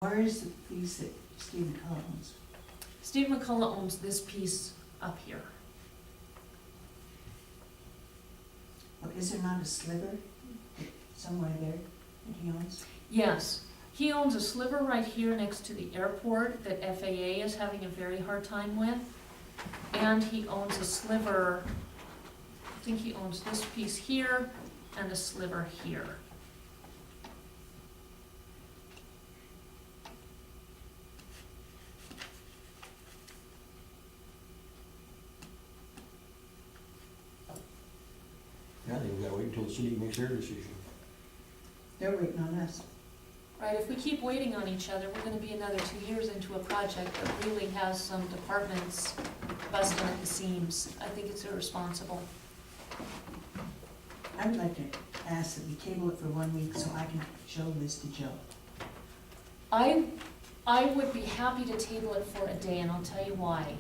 Where is the piece that Steve McCullough owns? Steve McCullough owns this piece up here. Well, is there not a sliver somewhere there that he owns? Yes, he owns a sliver right here next to the airport that FAA is having a very hard time with. And he owns a sliver, I think he owns this piece here and a sliver here. Yeah, I think we gotta wait until the city makes their decision. They're waiting on us. Right, if we keep waiting on each other, we're gonna be another 2 years into a project that really has some departments busting at the seams. I think it's irresponsible. I would like to ask that we table it for 1 week so I can show this to Joe. I would be happy to table it for a day, and I'll tell you why.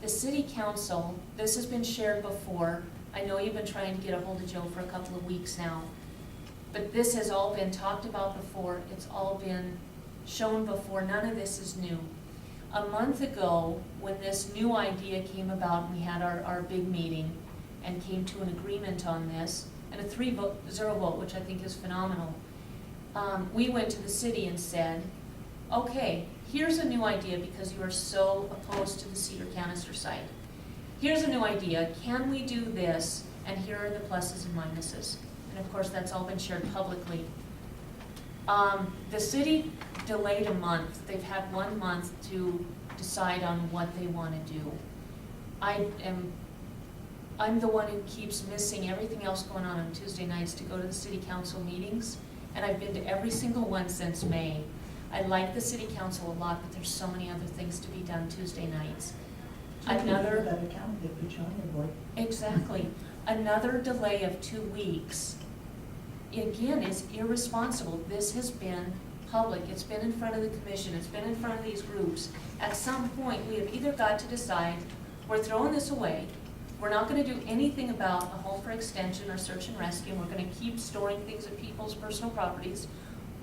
The city council, this has been shared before, I know you've been trying to get a hold of Joe for a couple of weeks now, but this has all been talked about before, it's all been shown before, none of this is new. A month ago, when this new idea came about, we had our big meeting and came to an agreement on this, and a 3-0 vote, which I think is phenomenal. We went to the city and said, okay, here's a new idea because you are so opposed to the Cedar Canister site. Here's a new idea, can we do this, and here are the pluses and minuses. And of course, that's all been shared publicly. The city delayed a month. They've had 1 month to decide on what they want to do. I'm the one who keeps missing everything else going on Tuesday nights to go to the city council meetings, and I've been to every single one since May. I like the city council a lot, but there's so many other things to be done Tuesday nights. Another, Another county that put you on your board. exactly, another delay of 2 weeks, again, is irresponsible. This has been public, it's been in front of the commission, it's been in front of these groups. At some point, we have either got to decide, we're throwing this away, we're not gonna do anything about a home for extension or search and rescue, and we're gonna keep storing things at people's personal properties,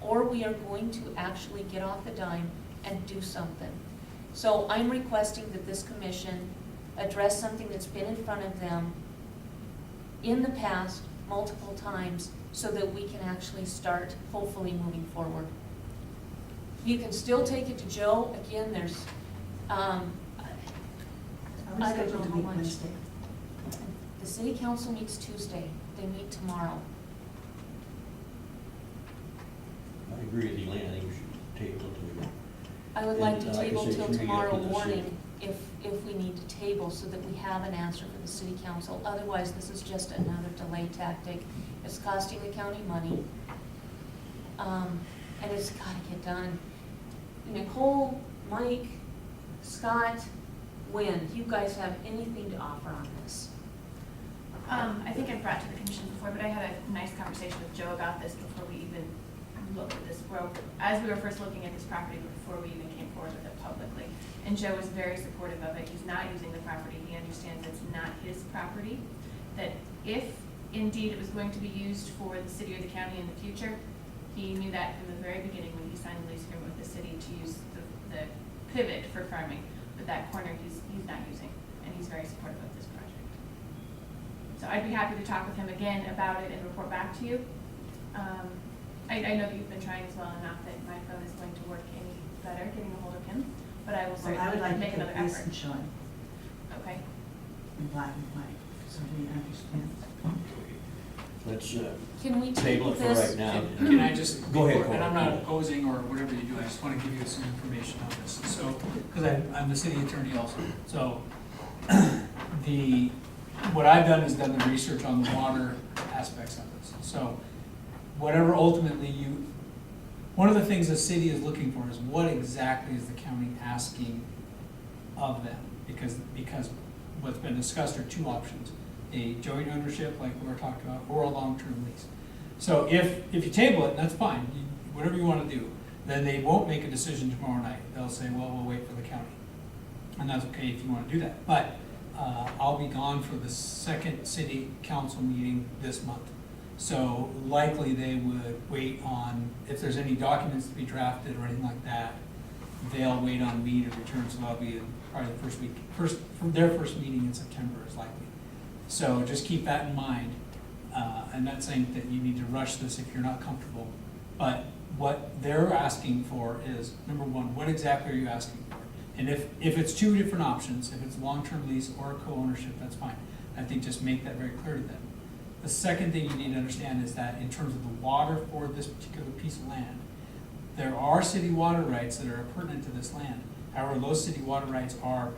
or we are going to actually get off the dime and do something. So I'm requesting that this commission address something that's been in front of them in the past multiple times so that we can actually start hopefully moving forward. You can still take it to Joe. Again, there's, Are we I don't scheduled know to how meet much. Wednesday? The city council meets Tuesday. They meet tomorrow. I agree with Elaine, I think we should table it till we I would like to And, like I table say, till should we get tomorrow to the morning if we need to table so that we have an answer for the city council. Otherwise, this is just another delay tactic. It's costing the county money. And it's gotta get done. Nicole, Mike, Scott, Wynn, you guys have anything to offer on this? I think I've brought to the commission before, but I had a nice conversation with Joe about this before we even looked at this. As we were first looking at this property, before we even came forward with it publicly. And Joe was very supportive of it. He's not using the property. He understands it's not his property. That if indeed it was going to be used for the city or the county in the future, he knew that from the very beginning when he signed the lease agreement with the city to use the pivot for farming. But that corner he's not using, and he's very supportive of this project. So I'd be happy to talk with him again about it and report back to you. I know that you've been trying as well, and not that my phone is going to work any better getting a hold of him, but I will Well, I would like certainly make to another take this effort. and show him Okay. in black and white, so he understands. Let's, Can we table table it for this? right now. Can I just, Go ahead, and I'm Paul. not opposing or whatever you do, I just want to give you some information on this. So, because I'm the city attorney also. So, what I've done is done the research on the water aspects of this. So, whatever ultimately one of the things the city is looking for is what exactly is the county asking of them? Because what's been discussed are 2 options. A joint ownership, like we were talking about, or a long-term lease. So if you table it, that's fine, whatever you want to do, then they won't make a decision tomorrow night. They'll say, well, we'll wait for the county. And that's okay if you want to do that. But I'll be gone for the second city council meeting this month. So likely they would wait on, if there's any documents to be drafted or anything like that, they'll wait on me to return, so that'll be probably the first week, from their first meeting in September is likely. So just keep that in mind. I'm not saying that you need to rush this if you're not comfortable, but what they're asking for is, number one, what exactly are you asking for? And if it's two different options, if it's long-term lease or co-ownership, that's fine. I think just make that very clear to them. The second thing you need to understand is that in terms of the water for this particular piece of land, there are city water rights that are pertinent to this land. However, those city water rights are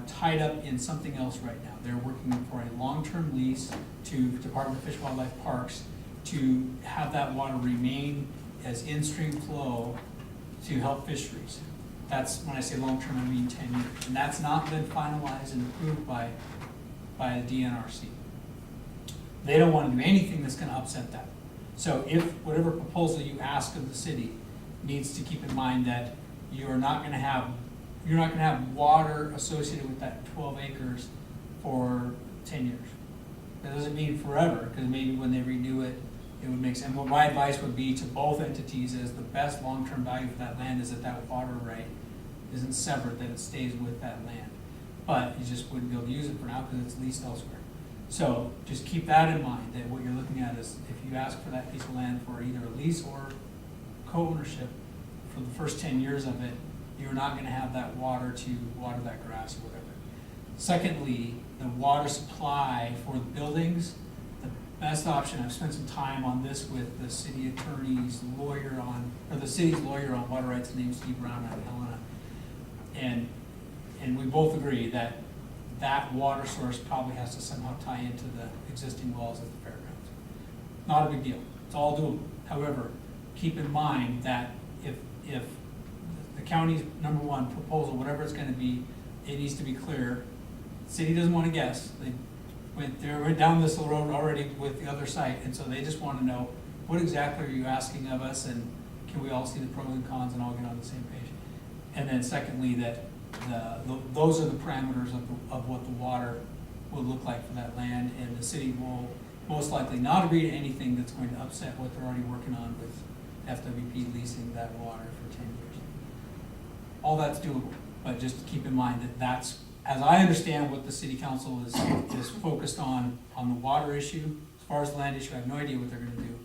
tied up in something else right now. They're working for a long-term lease to Department of Fish and Wildlife Parks to have that water remain as in-stream flow to help fisheries. That's, when I say long-term, I mean 10 years. And that's not been finalized and approved by the DNRC. They don't want to do anything that's going to upset that. So if whatever proposal you ask of the city needs to keep in mind that you're not going to have water associated with that 12 acres for 10 years. That doesn't mean forever, because maybe when they renew it, it would make sense. And what my advice would be to both entities is the best long-term value for that land is that that water right isn't severed, that it stays with that land. But you just wouldn't be able to use it for now because it's leased elsewhere. So just keep that in mind, that what you're looking at is if you ask for that piece of land for either a lease or co-ownership for the first 10 years of it, you're not going to have that water to water that grass or whatever. Secondly, the water supply for the buildings, the best option, I've spent some time on this with the city attorney's lawyer or the city's lawyer on water rights, named Steve Brown out of Helena. And we both agree that that water source probably has to somehow tie into the existing wells at the fairgrounds. Not a big deal, it's all doable. However, keep in mind that if the county's number one proposal, whatever it's gonna be, it needs to be clear. City doesn't wanna guess. They went down this road already with the other site, and so they just wanna know, what exactly are you asking of us, and can we all see the pros and cons and all get on the same page? And then secondly, that those are the parameters of what the water will look like for that land, and the city will most likely not agree to anything that's going to upset what they're already working on with FWP leasing that water for 10 years. All that's doable, but just keep in mind that that's, as I understand what the city council is focused on the water issue. As far as the land issue, I have no idea what they're gonna do.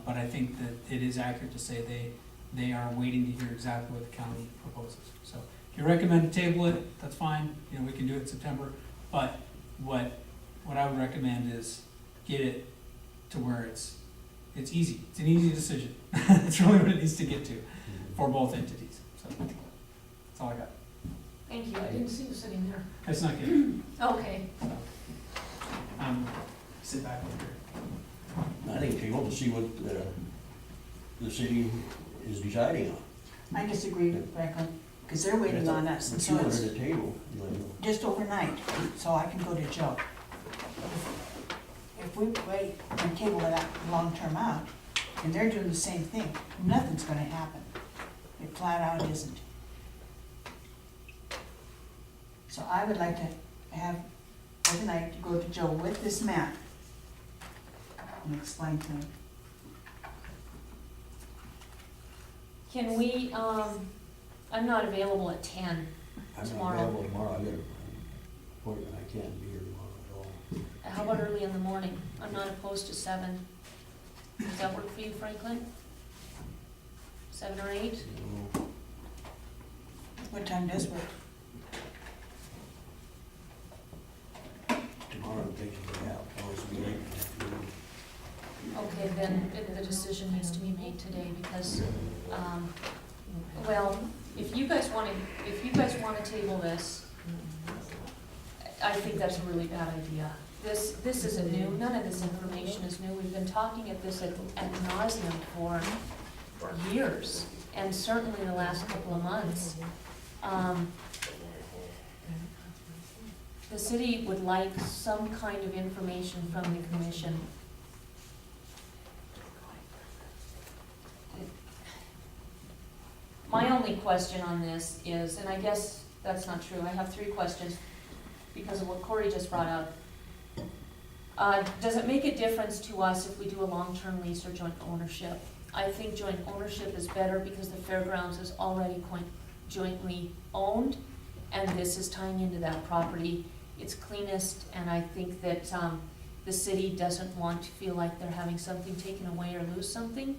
But I think that it is accurate to say they are waiting to hear exactly what the county proposes. So if you recommend to table it, that's fine, you know, we can do it in September. But what I would recommend is get it to where it's easy. It's an easy decision. That's really what it needs to get to for both entities. So that's all I got. Thank you, I didn't see you sitting there. That's not good. Okay. Sit back over here. I think table to see what the city is deciding on. I disagree, Franklin, because they're waiting on us, and so it's The table, you know. just overnight, so I can go to Joe. If we wait and table it out long-term out, and they're doing the same thing, nothing's gonna happen. It flat out isn't. So I would like to have, overnight, to go to Joe with this map and explain to him. Can we, I'm not available at 10 I'm not tomorrow. available tomorrow, I got an appointment, I can't be here tomorrow at all. How about early in the morning? I'm not opposed to 7. Does that work for you, Franklin? 7 or 8? You know, What time does work? tomorrow I'm taking it out, I'll always be late in the afternoon. Okay, then the decision needs to be made today because, well, if you guys wanna table this, I think that's a really bad idea. This isn't new, none of this information is new. We've been talking at this ad nauseum for years, and certainly the last couple of months. The city would like some kind of information from the commission. My only question on this is, and I guess that's not true, I have 3 questions because of what Corey just brought up. Does it make a difference to us if we do a long-term lease or joint ownership? I think joint ownership is better because the fairgrounds is already jointly owned, and this is tying into that property. It's cleanest, and I think that, the city doesn't want to feel like they're having something taken away or lose something.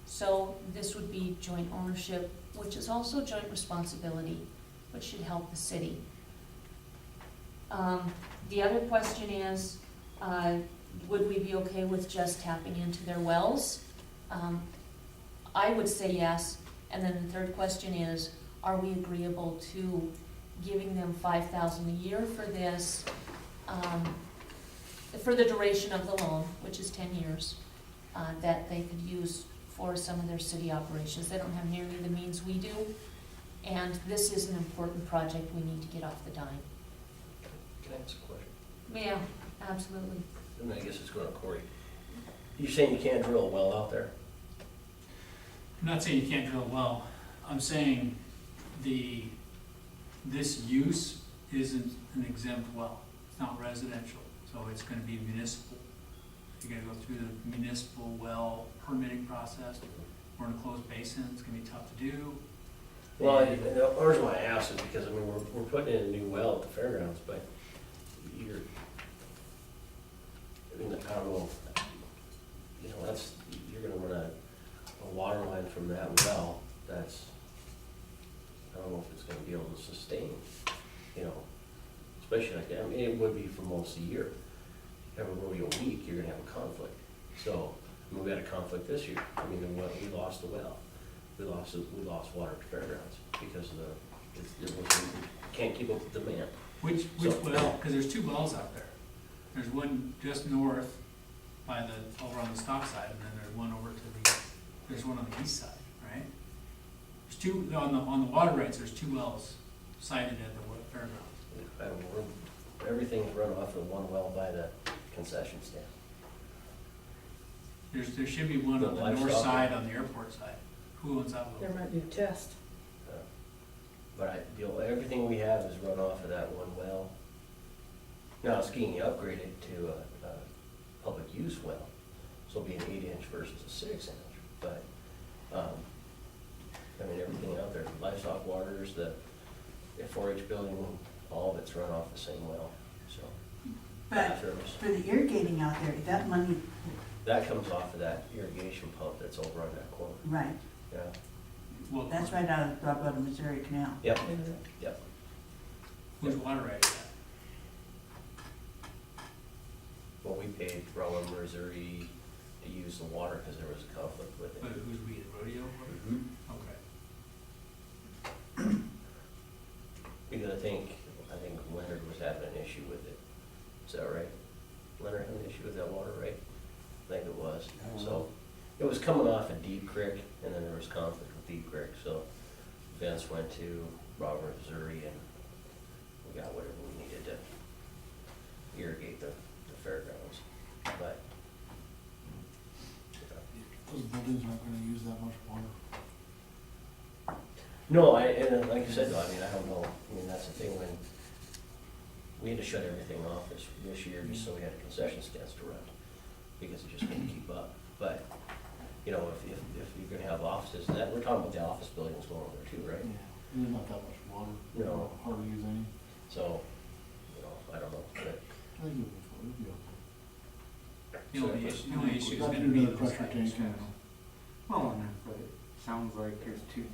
So this would be joint ownership, which is also joint responsibility, which should help the city. The other question is, would we be okay with just tapping into their wells? I would say yes, and then the third question is, are we agreeable to giving them $5,000 a year for this, for the duration of the loan, which is 10 years, that they could use for some of their city operations. They don't have nearly the means we do, and this is an important project we need to get off the dime. Can I ask a question? Yeah, absolutely. And I guess it's going to Corey. You're saying you can't drill a well out there? I'm not saying you can't drill a well. I'm saying this use isn't an exempt well. It's not residential, so it's gonna be municipal. You gotta go through the municipal well permitting process. We're in a closed basin, it's gonna be tough to do. Well, the reason why I asked is because, I mean, we're putting in a new well at the fairgrounds, but you're, I mean, I don't know, you know, you're gonna run a water line from that well, that's, I don't know if it's gonna be able to sustain, you know, especially like that. I mean, it would be for most of the year. Have a rodeo week, you're gonna have a conflict. So, I mean, we had a conflict this year. I mean, we lost the well. We lost water at the fairgrounds because of can't keep up with demand. Which well, because there's two wells out there. There's one just north over on the stock side, and then there's one over there's one on the east side, right? There's two, on the water rights, there's two wells sited at the fairgrounds. I don't know, everything's run off of one well by the concession stand. There should be one on the north side, on the airport side. Who owns that There one? might be a test. But everything we have is run off of that one well. Now it's getting upgraded to a public use well, so it'll be an 8-inch versus a 6-inch. But, I mean, everything out there, livestock waters, the 4-H building, all of it's run off the same well, so. But bathrooms. for the irrigating out there, that money, That comes off of that irrigation pump that's over on that corner, right, yeah. Well, that's right out of the Missouri Canal. Yep, yep. whose water right is that? Well, we paid Rowan, Missouri to use the water because there was a conflict with it. But who's we, the rodeo? Mhm. Okay. Because I think Leonard was having an issue with it. Is that right? Leonard had an issue with that water, right? I think it was. I don't So, know. it was coming off of Deep Creek, and then there was conflict with Deep Creek, so Vince went to Robert, Missouri, and we got whatever we needed to irrigate the fairgrounds. But, Those buildings aren't gonna use that much water. no, and like I said, though, I mean, I don't know, I mean, that's the thing, when we had to shut everything off this year just so we had concession stands to run, because it just couldn't keep up. But, you know, if you're gonna have offices, that, we're talking about the office buildings going over there too, right? Yeah, there's not that much water. No. Hardly use any. So, you know, I don't know, but, I think it'll be okay. The only issue is Not gonna due to be the those pressure items. tank and- Well, but it sounds like there's two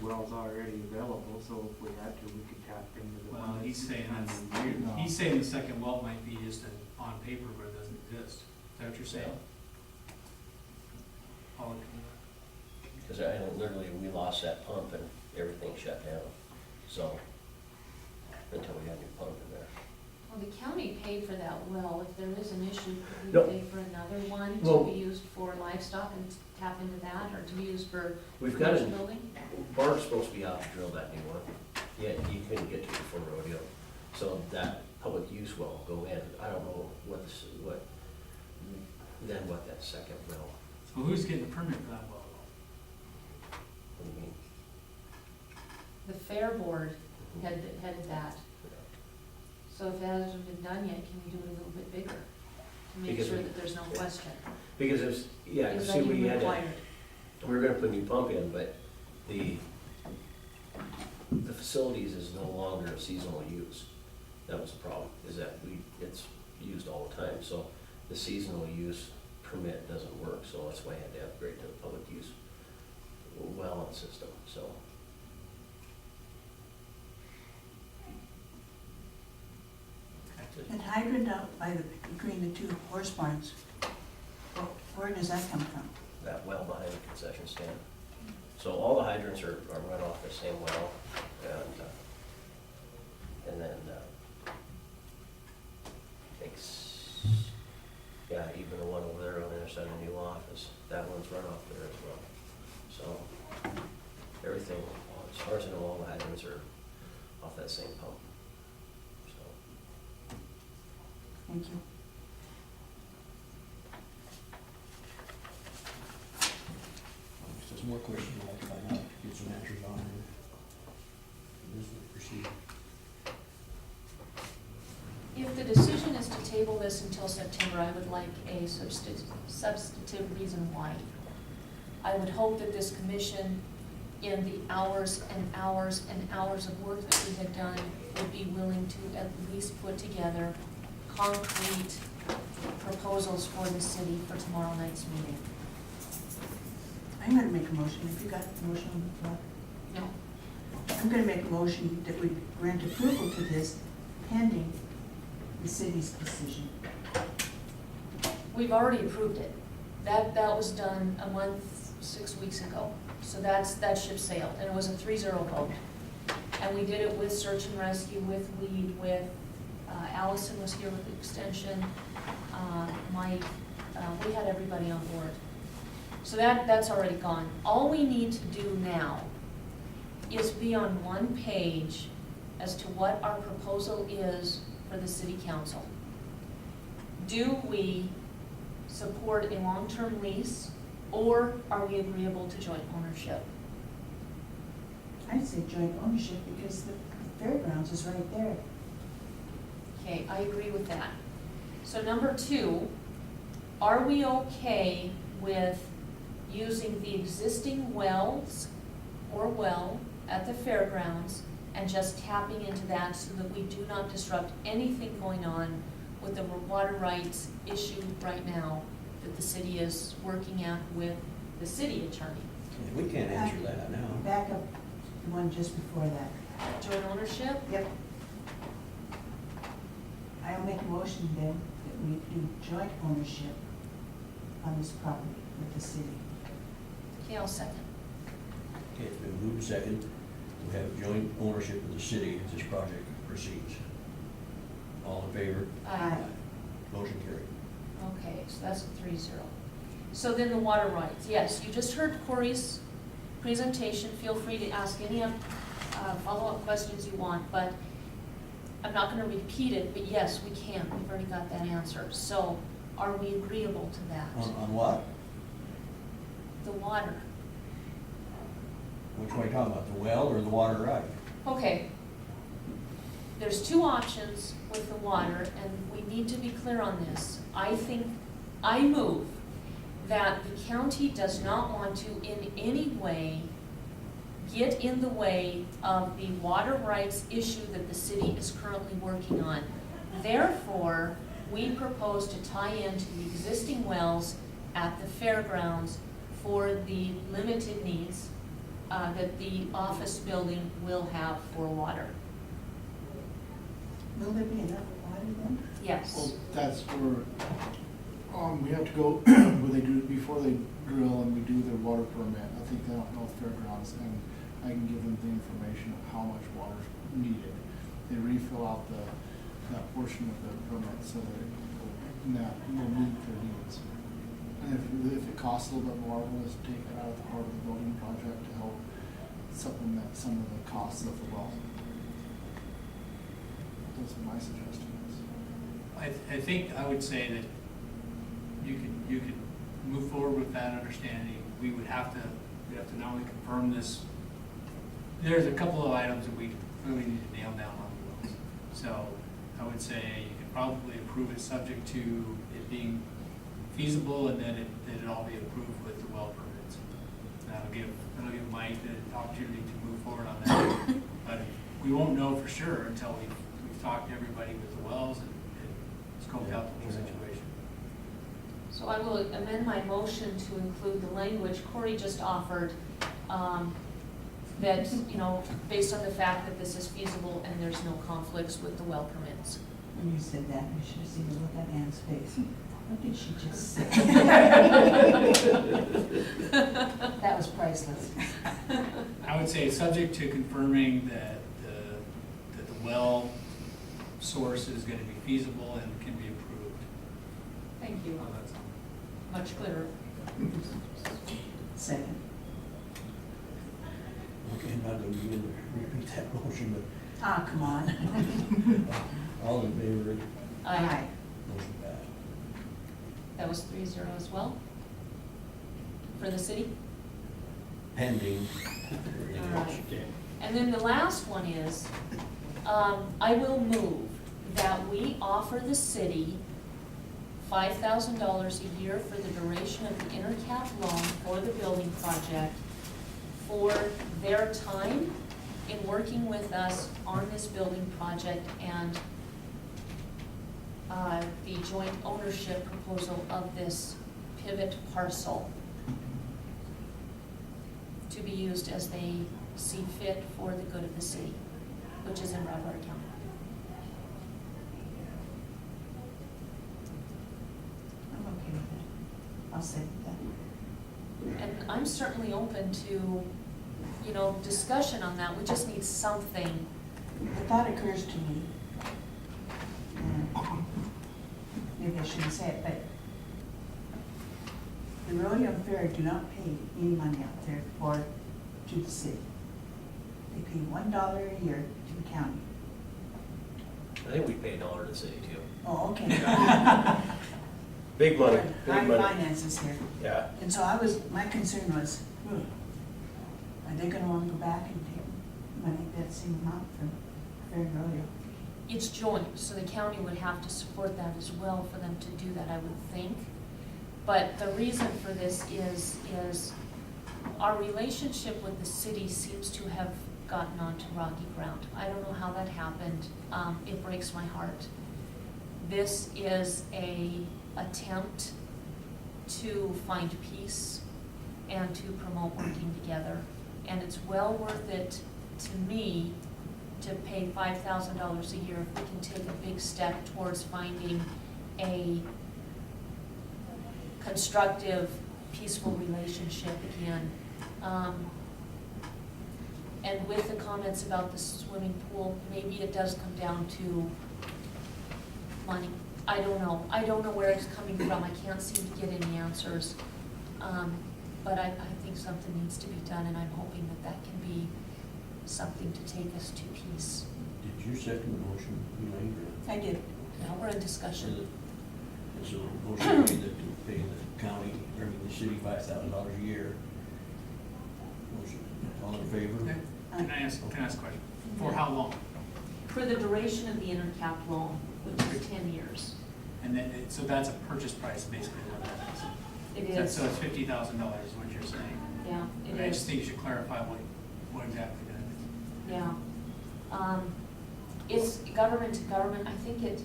wells already available, so if we had to, we could tap into the Well, one he's that's saying that's, under you. he's saying the second well might be just on paper, but it doesn't exist. Is that what you're saying? I'll look into because I literally, we lost that pump and everything shut down, so, until we got a new pump in there. Well, the county paid for that well. If there is an issue, could No. we pay for another one Well- to be used for livestock and tap into that, or to be used for We've got commercial a, building? Bart's supposed to be out to drill that new one, yet he couldn't get to it before rodeo. So that public use well will go in, I don't know what that second well, it. So who's getting the permit for that well? what do you mean? The fair board headed that. So if it hasn't been done yet, can we do it a little bit bigger? to make Because sure we- that there's no question. Because it's, yeah, Because see, then we you had to, require it. we were gonna put a new pump in, but the facilities is no longer a seasonal use. That was the problem, is that it's used all the time, so the seasonal use permit doesn't work, so that's why I had to upgrade to the public use well system, so. That hydrant out by the, between the two horse barns, where does that come from? That well behind the concession stand. So all the hydrants are run off the same well, and then, yeah, even the one over there on the other side of the new office, that one's run off there as well. So, everything, as far as I know, all the hydrants are off that same pump, so. Thank you. If there's more questions, I'd like to find out, get some answers on it. This will proceed. If the decision is to table this until September, I would like a substantive reason why. I would hope that this commission, in the hours and hours and hours of work that we had done, would be willing to at least put together concrete proposals for the city for tomorrow night's meeting. I'm gonna make a motion, if you got a motion on the floor. No. I'm gonna make a motion that we grant approval to this pending the city's decision. We've already approved it. That was done a month, 6 weeks ago. So that ship sailed, and it was a 3-0 vote. And we did it with search and rescue, with weed, with, Allison was here with the extension, Mike, we had everybody on board. So that's already gone. All we need to do now is be on one page as to what our proposal is for the city council. Do we support a long-term lease, or are we agreeable to joint ownership? I'd say joint ownership because the fairgrounds is right there. Okay, I agree with that. So number 2, are we okay with using the existing wells or well at the fairgrounds and just tapping into that so that we do not disrupt anything going on with the water rights issue right now that the city is working at with the city attorney? Yeah, we can't answer that now. Back up the one just before that. Joint ownership? Yep. I'll make a motion then that we do joint ownership on this property with the city. Okay, I'll second. Okay, it's been moved and second. We have joint ownership of the city as this project proceeds. All in favor? Aye. Motion carried. Okay, so that's a 3-0. So then the water rights, yes, you just heard Corey's presentation. Feel free to ask any follow-up questions you want, but I'm not gonna repeat it, but yes, we can. We've already got that answer. So are we agreeable to that? On what? The water. Which one are you talking about, the well or the water right? Okay. There's 2 options with the water, and we need to be clear on this. I move that the county does not want to in any way get in the way of the water rights issue that the city is currently working on. Therefore, we propose to tie into the existing wells at the fairgrounds for the limited needs that the office building will have for water. Will there be enough water then? Yes. Well, that's where, we have to go, where they do, before they drill and we do their water permit, I think they don't know fairgrounds, and I can give them the information of how much water is needed. They refill out that portion of the permit so that it will meet their needs. And if it costs a little bit more, we'll just take it out of the heart of the building project to help supplement some of the costs of the well. Those are my suggestions. I think I would say that you could move forward with that understanding. We'd have to not only confirm this, there's a couple of items that we really need to nail down on the wells. So I would say you can probably approve it subject to it being feasible and then that it all be approved with the well permits. That'll give Mike the opportunity to move forward on that. But we won't know for sure until we've talked to everybody with the wells and scoped out the whole situation. So I will amend my motion to include the language Corey just offered, that, you know, based on the fact that this is feasible and there's no conflicts with the well permits. When you said that, you should have seen the look on Ann's face. What did she just say? That was priceless. I would say subject to confirming that the well source is gonna be feasible and can be approved. Thank you. Oh, that's all. Much clearer. Second. Okay, not that we need to repeat that motion, Ah, come on. but all in favor, Aye. motion passed. That was 3-0 as well? For the city? Pending everything All else. right. And then the last one is, I will move that we offer the city $5,000 a year for the duration of the intercap loan for the building project for their time in working with us on this building project and the joint ownership proposal of this pivot parcel to be used as they see fit for the good of the city, which is in Broward County. I'm okay with it. I'll second that. And I'm certainly open to, you know, discussion on that. We just need something. The thought occurs to me, and maybe I shouldn't say it, but the rodeo and fair do not pay any money out there to the city. They pay $1 a year to the county. I think we pay $1 to the city too. Oh, okay. Big money, big High money. finances here. Yeah. And so my concern was, are they gonna wanna go back and take money that same amount from fair and rodeo? It's joint, so the county would have to support that as well for them to do that, I would think. But the reason for this is our relationship with the city seems to have gotten onto rocky ground. I don't know how that happened. It breaks my heart. This is an attempt to find peace and to promote working together. And it's well worth it to me to pay $5,000 a year if we can take a big step towards finding a constructive, peaceful relationship again. And with the comments about the swimming pool, maybe it does come down to money. I don't know. I don't know where it's coming from. I can't seem to get any answers. But I think something needs to be done, and I'm hoping that that can be something to take us to peace. Did you second the motion, Elaine? I did. Now we're in discussion. And so the motion made that to pay the county, the city $5,000 a year. Motion, all in favor? Can I ask a question? For how long? For the duration of the intercap loan, which is 10 years. And then, so that's a purchase price, basically, what that is. It So- is, So it's $50,000 is what you're saying? yeah, And it I just is, think you should clarify what exactly that is. yeah. It's government to government, I think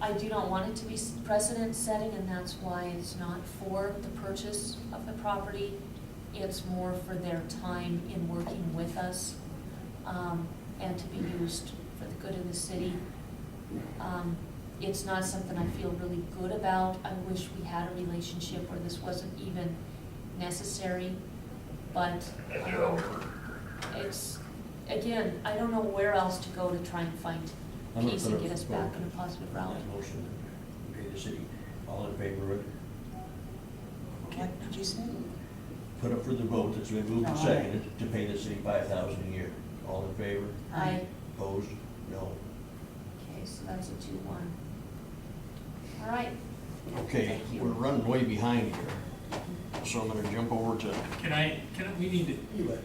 I do not want it to be precedent setting, and that's why it's not for the purchase of the property. It's more for their time in working with us, and to be used for the good of the city. It's not something I feel really good about. I wish we had a relationship where this wasn't even necessary, but, it's, again, I don't know where else to go to try and find I'm gonna peace put and a get us vote back in a positive route. on that motion, to pay the city, all in favor of it? What did you say? Put up for the vote, that's been moved and Oh, aye. seconded, to pay the city $5,000 a year. All in favor? Aye. Opposed? No. Okay, so that's a 2-1. All right. Okay, Thank you. we're running way behind here. so I'm gonna jump over to,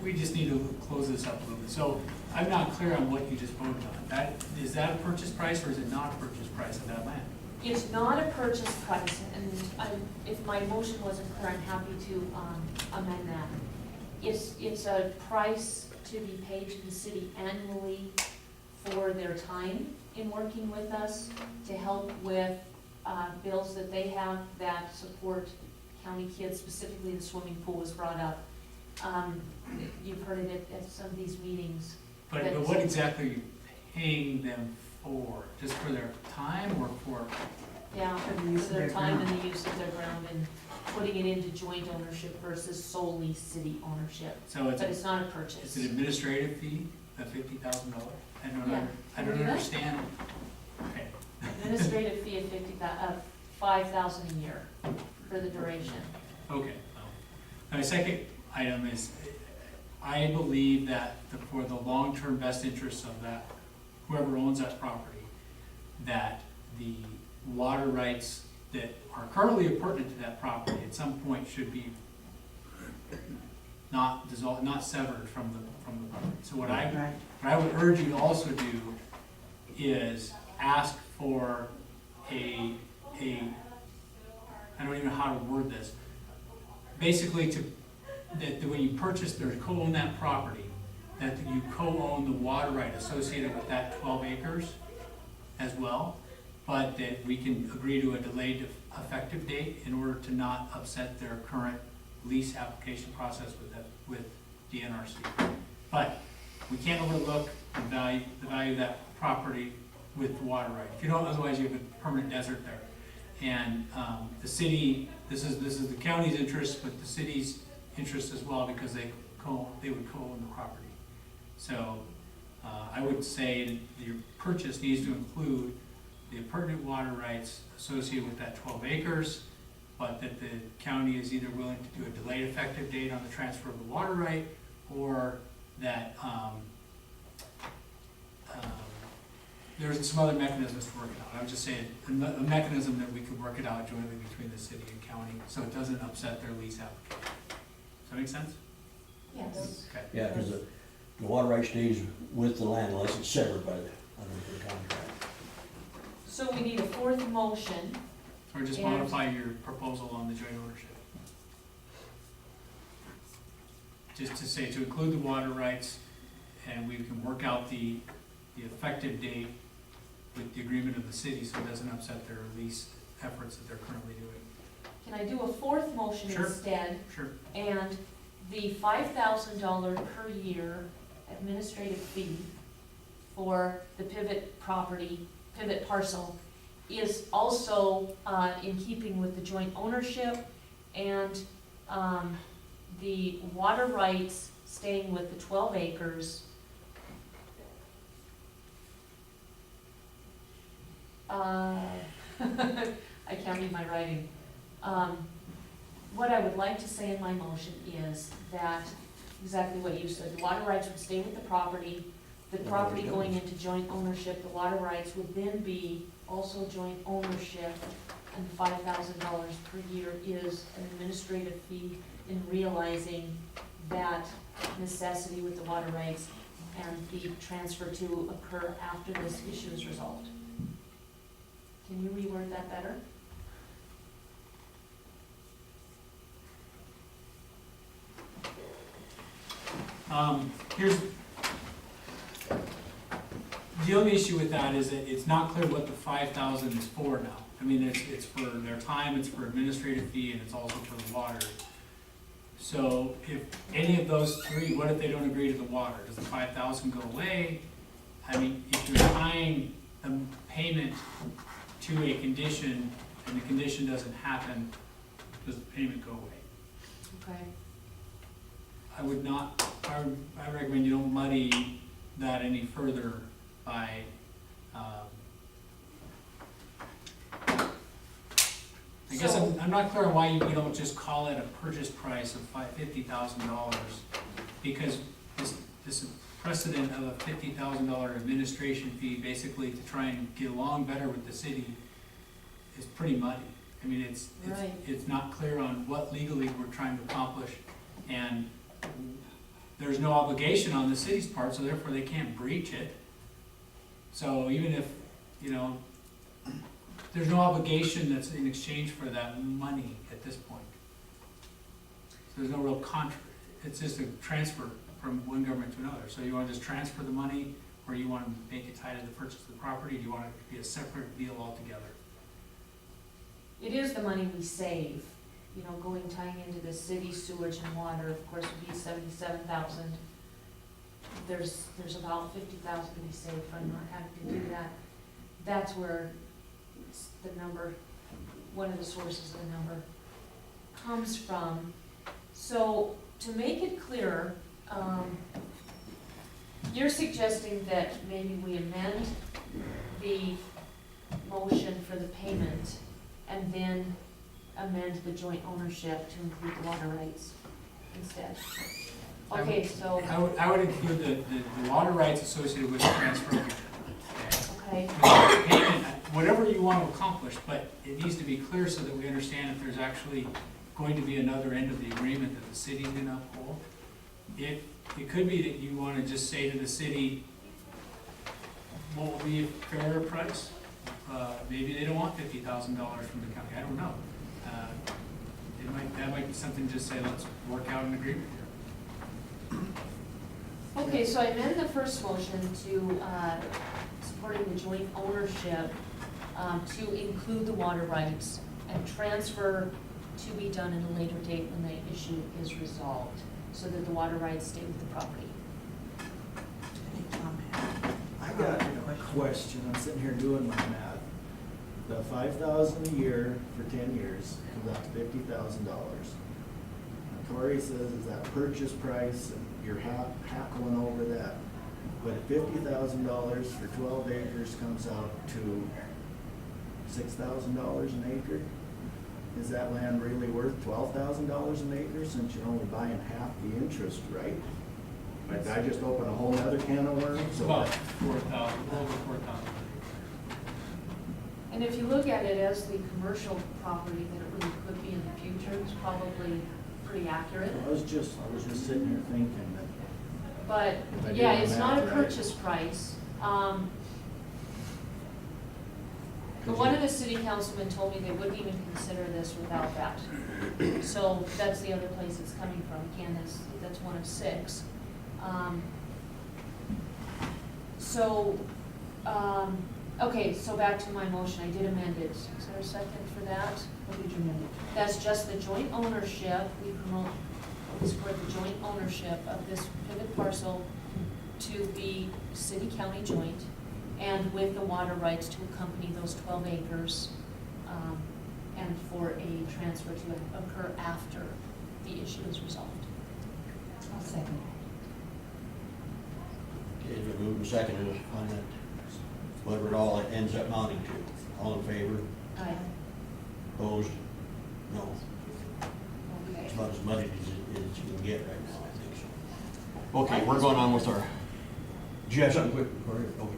we just need to close this up a little bit. So I'm not clear on what you just voted on. Is that a purchase price or is it not a purchase price of that land? It's not a purchase price, and if my motion wasn't clear, I'm happy to amend that. It's a price to be paid to the city annually for their time in working with us to help with bills that they have that support county kids, specifically the swimming pool was brought up. You've heard it at some of these meetings. But what exactly are you paying them for? Just for their time or for? Yeah, For the use for of their their time ground. and the use of their ground and putting it into joint ownership versus solely city ownership. So But it's not a purchase. it's an administrative fee of $50,000? I don't, Yeah. I don't Can we do that? understand. Okay. Administrative fee of $5,000 a year for the duration. Okay. My second item is, I believe that for the long-term best interests of that, whoever owns that property, that the water rights that are currently appurtenant to that property at some point should be not dissolved, not severed from the property. So what Right. I would urge you to also do is ask for I don't even know how to word this. Basically that when you purchase or co-own that property, that you co-own the water right associated with that 12 acres as well, but that we can agree to a delayed effective date in order to not upset their current lease application process with DNRC. But we can't overlook the value of that property with the water right. If you don't, otherwise you have a permanent desert there. And the city, this is the county's interest, but the city's interest as well, because they would co-own the property. So I would say that your purchase needs to include the appurtenant water rights associated with that 12 acres, but that the county is either willing to do a delayed effective date on the transfer of the water right, or that there's some other mechanisms to work it out. I was just saying, a mechanism that we could work it out jointly between the city and county, so it doesn't upset their lease application. Does that make sense? Yes. Okay. yeah, because the water right stays with the land unless it's severed by under the contract. So we need a fourth motion. Or just And- modify your proposal on the joint ownership. Just to say, to include the water rights, and we can work out the effective date with the agreement of the city, so it doesn't upset their lease efforts that they're currently doing. Can I do a fourth motion Sure. instead? Sure. And the $5,000 per year administrative fee for the pivot parcel is also in keeping with the joint ownership, and the water rights staying with the 12 acres. I can't read my writing. What I would like to say in my motion is that, exactly what you said, the water rights would stay with the property Yeah, going into joint ownership, the water rights would then be also joint ownership, and $5,000 per year is an administrative fee in realizing that necessity with the water rights and the transfer to occur after this issue is resolved. Can you reword that better? Here's, the only issue with that is that it's not clear what the 5,000 is for now. I mean, it's for their time, it's for administrative fee, and it's also for the water. So if any of those three, what if they don't agree to the water? Does the 5,000 go away? I mean, if you're tying the payment to a condition and the condition doesn't happen, does the payment go away? Okay. I would not, I recommend you don't muddy that any further by, I guess I'm not clear on why you don't just call it a purchase price of $50,000, because this precedent of a $50,000 administration fee, basically to try and get along better with the city, is pretty muddy. I mean, it's Right. it's not clear on what legally we're trying to accomplish, and there's no obligation on the city's part, so therefore they can't breach it. So even if, you know, there's no obligation that's in exchange for that money at this point. So there's no real it's just a transfer from one government to another. So you wanna just transfer the money, or you wanna make it tied to the purchase of the property, do you want it to be a separate deal altogether? It is the money we save, you know, tying into the city sewage and water, of course, would be 77,000. There's about 50,000 we save from not having to do that. That's where the number, one of the sources of the number comes from. So, to make it clearer, you're suggesting that maybe we amend the motion for the payment and then amend the joint ownership to include the water rights instead. Okay, so, I would include the water rights associated with the transfer. okay, Payment, whatever you want to accomplish, but it needs to be clear so that we understand if there's actually going to be another end of the agreement that the city's gonna uphold. It could be that you want to just say to the city, what will be a fair price? Maybe they don't want $50,000 from the county, I don't know. That might be something, just say, let's work out an agreement here. okay, so I amend the first motion to, supporting the joint ownership, to include the water rights and transfer to be done at a later date when the issue is resolved, so that the water rights stay with the property. I think Tom had. I got a question, I'm sitting here doing my math. The 5,000 a year for 10 years comes out to $50,000. Tori says is that purchase price, and you're hackling over that. But $50,000 for 12 acres comes out to $6,000 an acre. Is that land really worth $12,000 an acre since you're only buying half the interest, right? Like, I just opened a whole other can of worms. It's so about that- 4,000, over 4,000. And if you look at it as the commercial property that it really could be in the future, it's probably pretty accurate. I was just sitting here thinking that. But, If I do yeah, the it's not a math right. purchase price. But one of the city councilmen told me they wouldn't even consider this without that. So that's the other place it's coming from. Again, that's one of 6. Okay, so back to my motion. I did amend it. Is there a second for that? What did you amend? That's just the joint ownership. We promote, we support the joint ownership of this pivot parcel to be city-county joint, and with the water rights to accompany those 12 acres, and for a transfer to occur after the issue is resolved. I'll second. Okay, it's been moved and seconded on that, whatever it all ends up mounting to. All in favor? Aye. Opposed? No. Okay. It's about as muddy as you can get right now, I think so. Okay, we're going on with our, Jeff, something quick, Cory? Okay,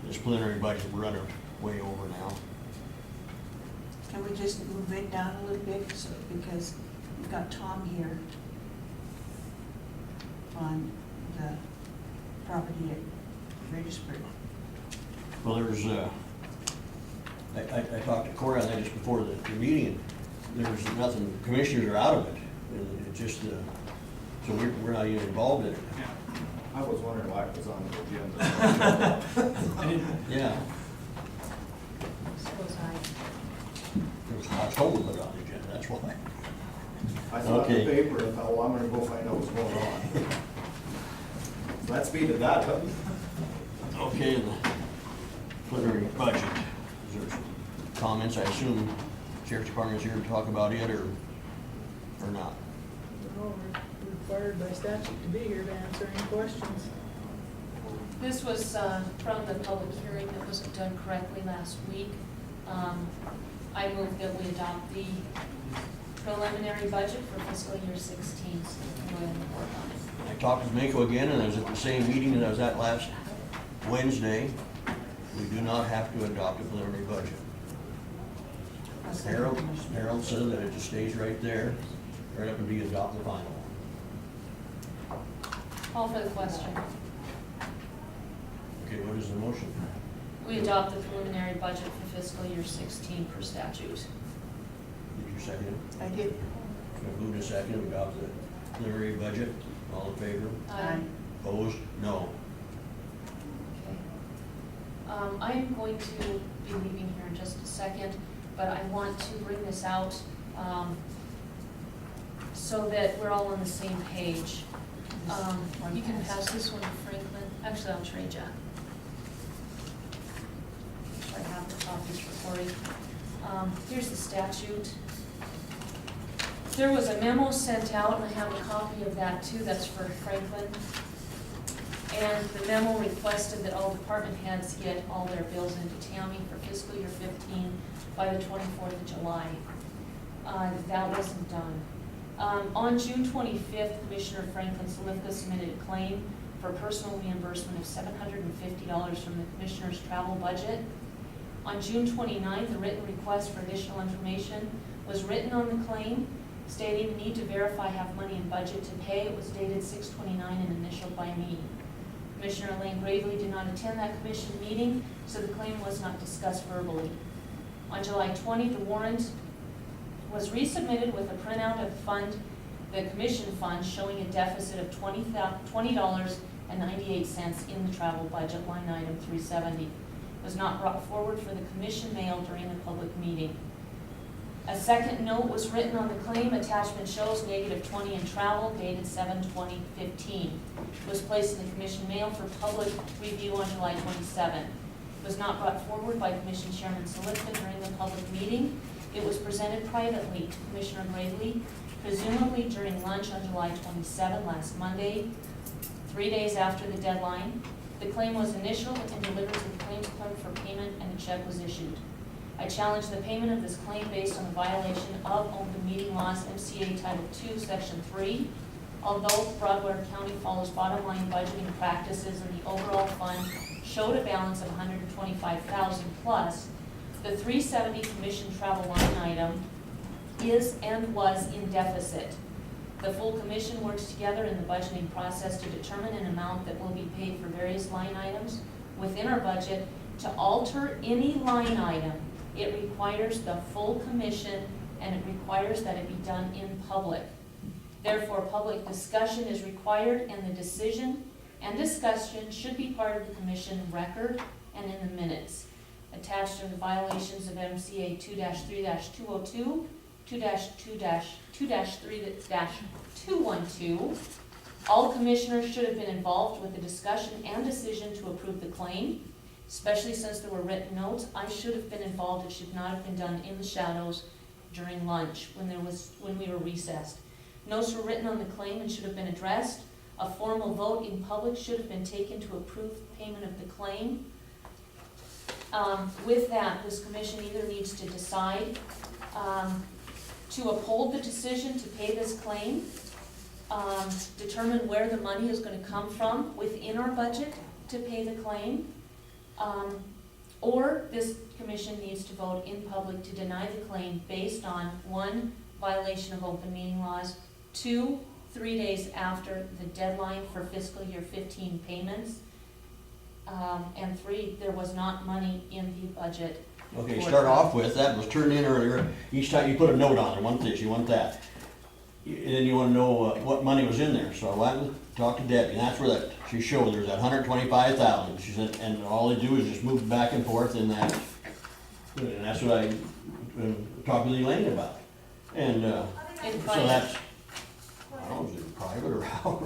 this preliminary budget, we're running way over now. Can we just move it down a little bit, so, because we've got Tom here on the property at Regisburg. Well, there's, I talked to Cory on that just before the meeting, and there's nothing, commissioners are out of it. And it's just, so we're not even involved in it. Yeah. I was wondering why it was on the agenda. I didn't, Yeah, Suppose I was told to put it on the agenda, that's why. I saw it in Okay. the paper and thought, well, I'm gonna go find out what's going on. That speeded that up. Okay, the preliminary budget, is there some comments? I assume Sheriff's Department is here to talk about it, or not? No, we're required by statute to be here to answer any questions. This was from the public hearing that wasn't done correctly last week. I move that we adopt the preliminary budget for fiscal year 16, so we can go ahead and work on it. I talked with Mako again, and I was at the same meeting that I was at last Wednesday. We do not have to adopt a preliminary budget. A second, Harold, Commissioner. Harold said that it just stays right there, right up until you adopt the final. Call for the question. Okay, what is the motion? We adopt the preliminary budget for fiscal year 16 per statute. Did you second it? I did. We moved to second, we adopt the preliminary budget, all in favor? Aye. Opposed? No. Okay. I'm going to be leaving here in just a second, but I want to bring this out so that we're all on the same page. You can pass this one to Franklin. Actually, I'll trade you. I have the copies for Cory. Here's the statute. There was a memo sent out, and I have a copy of that too, that's for Franklin. And the memo requested that all department heads get all their bills into Tammy for fiscal year 15 by the 24th of July. That wasn't done. On June 25th, Commissioner Franklin Slivka submitted a claim for personal reimbursement of $750 from the Commissioner's travel budget. On June 29th, a written request for additional information was written on the claim, stating the need to verify have money in budget to pay. It was dated 6/29 and initialed by me. Commissioner Elaine Gravely did not attend that commission meeting, so the claim was not discussed verbally. On July 20, the warrant was resubmitted with a printout of the commission fund showing a deficit of $20.98 in the travel budget, line item 370. It was not brought forward for the commission mail during the public meeting. A second note was written on the claim. Attachment shows -20 in travel, dated 7/20/15. It was placed in the commission mail for public review on July 27. It was not brought forward by Commission Chairman Slivka during the public meeting. It was presented privately to Commissioner Gravely, presumably during lunch on July 27, last Monday, 3 days after the deadline. The claim was initialed and delivered to the claims clerk for payment, and a check was issued. I challenge the payment of this claim based on the violation of open meeting laws, MCA Title II, Section 3. Although Broadwater County follows bottom line budgeting practices and the overall fund showed a balance of $125,000 plus, the 370 commission travel line item is and was in deficit. The full commission works together in the budgeting process to determine an amount that will be paid for various line items within our budget. To alter any line item, it requires the full commission, and it requires that it be done in public. Therefore, public discussion is required, and the decision and discussion should be part of the commission record and in the minutes. Attached are the violations of MCA 2-3-202, 2-2-3-212. All commissioners should have been involved with the discussion and decision to approve the claim, especially since there were written notes. I should have been involved. It should not have been done in the shadows during lunch when we were recessed. Notes were written on the claim and should have been addressed. A formal vote in public should have been taken to approve payment of the claim. With that, this commission either needs to decide to uphold the decision to pay this claim, determine where the money is going to come from within our budget to pay the claim, or this commission needs to vote in public to deny the claim based on 1, violation of open meeting laws, 2, 3 days after the deadline for fiscal year 15 payments, and 3, there was not money in the budget. Okay, start off with, that was turned in earlier, each time you put a note on there, want this, you want that. And then you wanna know what money was in there, so I went and talked to Debbie, and that's where that, she showed there's that $125,000, she said, and all they do is just move back and forth in that, and that's what I talked with Elaine about. And, In so private. that's, I don't know if it was private or how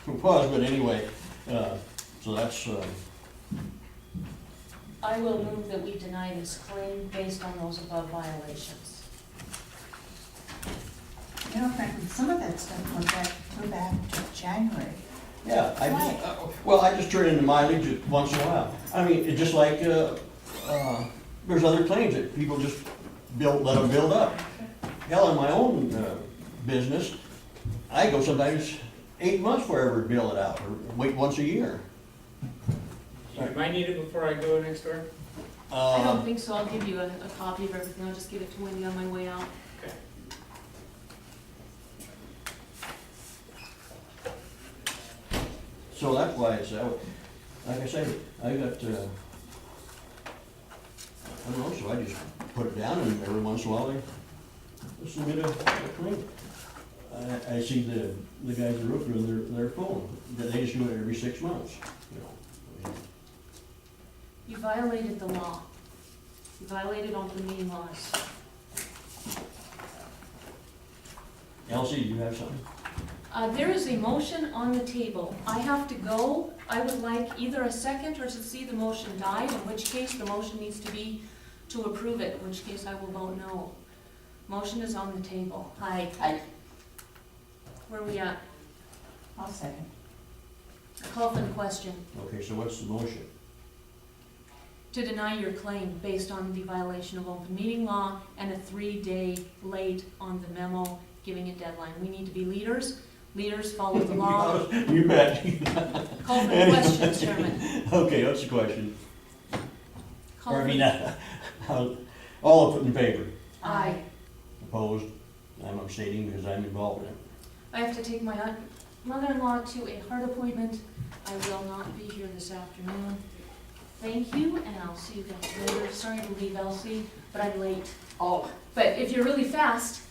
it was, but anyway, so that's, I will move that we deny this claim based on those above violations. You know, Franklin, some of that stuff go back to January. yeah, Why? I just turn in the mileage once in a while. I mean, it's just like, there's other claims that people just let them build up. Hell, in my own business, I go sometimes 8 months before I ever bill it out, or wait once a year. You might need it before I go next door. I don't think so, I'll give you a copy of everything, I'll just give it to Wendy on my way out. So that's why it's, like I say, I got, I don't know, so I just put it down and every once in a while they submit a claim. I see the guys at Rooker on their phone, they just do it every 6 months, you know. You violated the law. You violated open meeting laws. Elsie, do you have something? There is a motion on the table. I have to go. I would like either a second or to see the motion died, in which case the motion needs to be to approve it, in which case I will vote no. Motion is on the table. Aye. Aye. Where are we at? I'll second. Call for the question. Okay, so what's the motion? To deny your claim based on the violation of open meeting law and a 3-day late on the memo giving a deadline. We need to be leaders. Leaders follow the law. You bet. Call for the question, Chairman. Okay, what's the question? Call Or, I for mean, the- all of it in favor? Aye. Opposed? I'm abstaining because I'm involved in it. I have to take my mother-in-law to a heart appointment. I will not be here this afternoon. Thank you, and I'll see you guys later. Sorry to leave Elsie, but I'm late. Oh, But if you're really fast,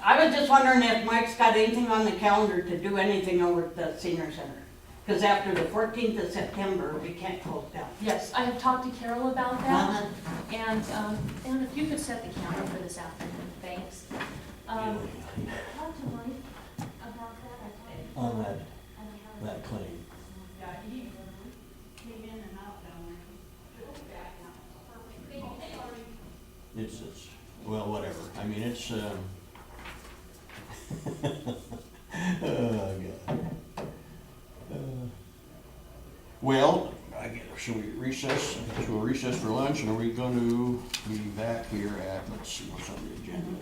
I was just wondering if Mike's got anything on the calendar to do anything over at the senior center. Because after the 14th of September, we can't close down. yes, I have talked to Carol about that. Uh-huh. And if you could set the calendar for this afternoon, thanks. Talk to Mike about that. On that claim. Yeah, he came in and out down there. It's, well, whatever. I mean, it's, oh, God. Well, should we recess? I guess we'll recess for lunch, and are we going to be back here at, let's see what's on the agenda.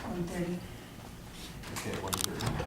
1:30. Okay, 1:30.